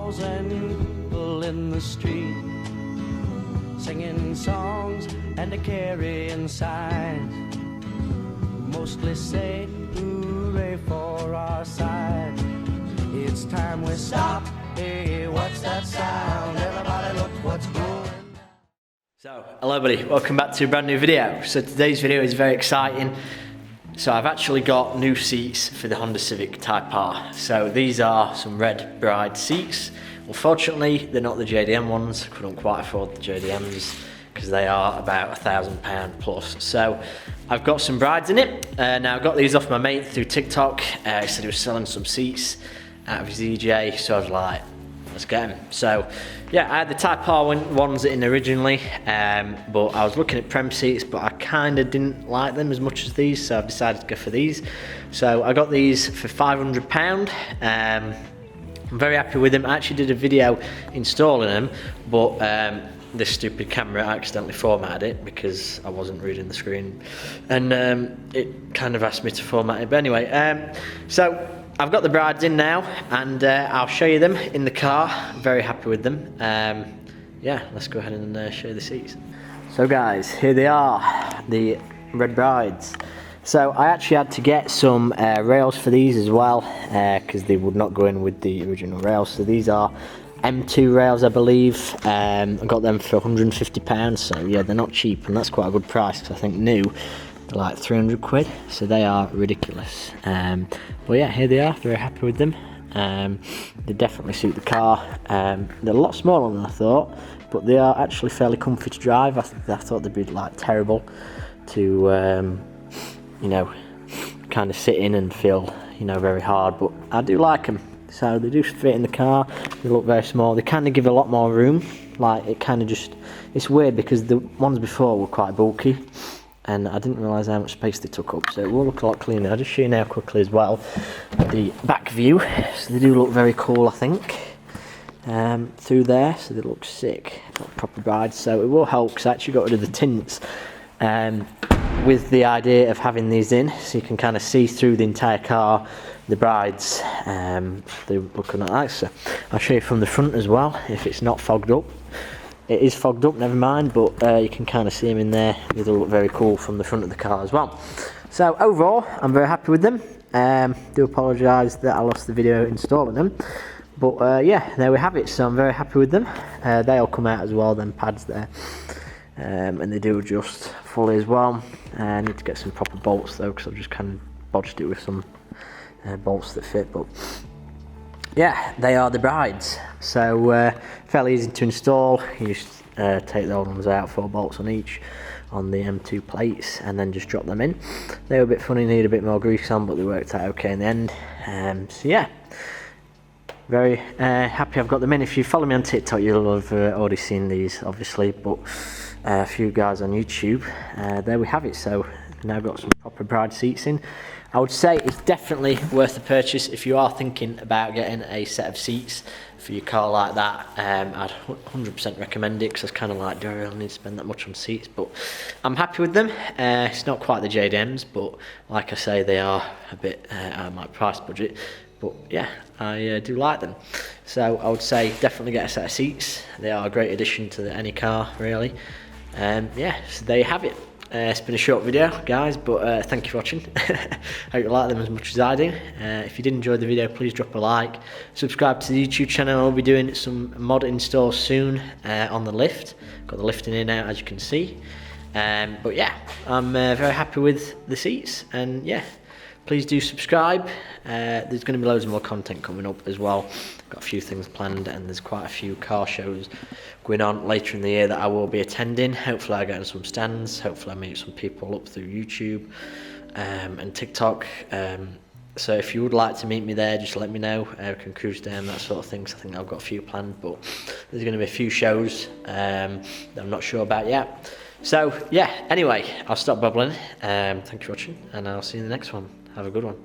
1,000 people in the street, singing songs and a carrying signs, mostly say hooray for our side. It's time we stop. Hey, what's that sound? Everybody look what's going on. So, hello everybody, welcome back to a brand new video. So today's video is very exciting. So I've actually got new seats for the Honda Civic Type R. So these are some red bride seats. Unfortunately, they're not the JDM ones. Couldn't quite afford the JDMs because they are about £1,000 plus. So I've got some brides in it. Now I got these off my mate through TikTok. He said he was selling some seats out of his EJ, so I was like, let's get them. So yeah, I had the Type R ones in originally, but I was looking at Prem seats, but I kind of didn't like them as much as these, so I've decided to go for these. So I got these for £500. I'm very happy with them. I actually did a video installing them, but this stupid camera accidentally formatted it because I wasn't reading the screen, and it kind of asked me to format it. But anyway, so I've got the brides in now, and I'll show you them in the car. I'm very happy with them. Yeah, let's go ahead and show you the seats. So guys, here they are, the red brides. So I actually had to get some rails for these as well, because they would not go in with the original rails. So these are M2 rails, I believe. I got them for £150, so yeah, they're not cheap, and that's quite a good price, because I think new, they're like 300 quid, so they are ridiculous. But yeah, here they are, very happy with them. They definitely suit the car. They're a lot smaller than I thought, but they are actually fairly comfy to drive. I thought they'd be like terrible to, you know, kind of sit in and feel, you know, very hard, but I do like them. So they do fit in the car, they look very small, they kind of give a lot more room. Like, it kind of just, it's weird because the ones before were quite bulky, and I didn't realise how much space they took up, so it will look a lot cleaner. I'll just show you now quickly as well the back view. So they do look very cool, I think, through there, so they look sick, got proper brides. So it will help because I actually got rid of the tints with the idea of having these in, so you can kind of see through the entire car the brides. They're looking like that. So I'll show you from the front as well, if it's not fogged up. It is fogged up, never mind, but you can kind of see them in there. They look very cool from the front of the car as well. So overall, I'm very happy with them. Do apologise that I lost the video installing them, but yeah, there we have it. So I'm very happy with them. They all come out as well, them pads there, and they do adjust fully as well. I need to get some proper bolts though, because I've just kind of bodged it with some bolts that fit, but yeah, they are the brides. So fairly easy to install. You just take the old ones out, 4 bolts on each, on the M2 plates, and then just drop them in. They were a bit funny, need a bit more grease on, but they worked out okay in the end. So yeah, very happy I've got them in. If you follow me on TikTok, you'll have already seen these, obviously, but a few guys on YouTube, there we have it. So now I've got some proper bride seats in. I would say it's definitely worth the purchase if you are thinking about getting a set of seats for your car like that. I'd 100% recommend it, because it's kind of like, do I really need to spend that much on seats? But I'm happy with them. It's not quite the JDMs, but like I say, they are a bit out of my price budget. But yeah, I do like them. So I would say definitely get a set of seats. They are a great addition to any car, really. Yeah, so there you have it. It's been a short video, guys, but thank you for watching. Hope you like them as much as I do. If you did enjoy the video, please drop a like. Subscribe to the YouTube channel. I'll be doing some mod installs soon on the lift. Got the lift in here now, as you can see. But yeah, I'm very happy with the seats, and yeah, please do subscribe. There's going to be loads more content coming up as well. Got a few things planned, and there's quite a few car shows going on later in the year that I will be attending. Hopefully I get on some stands, hopefully I meet some people up through YouTube and TikTok. So if you would like to meet me there, just let me know. I can cruise down, that sort of thing. So I think I've got a few planned, but there's going to be a few shows that I'm not sure about yet. So yeah, anyway, I'll stop babbling. Thank you for watching, and I'll see you in the next one. Have a good one.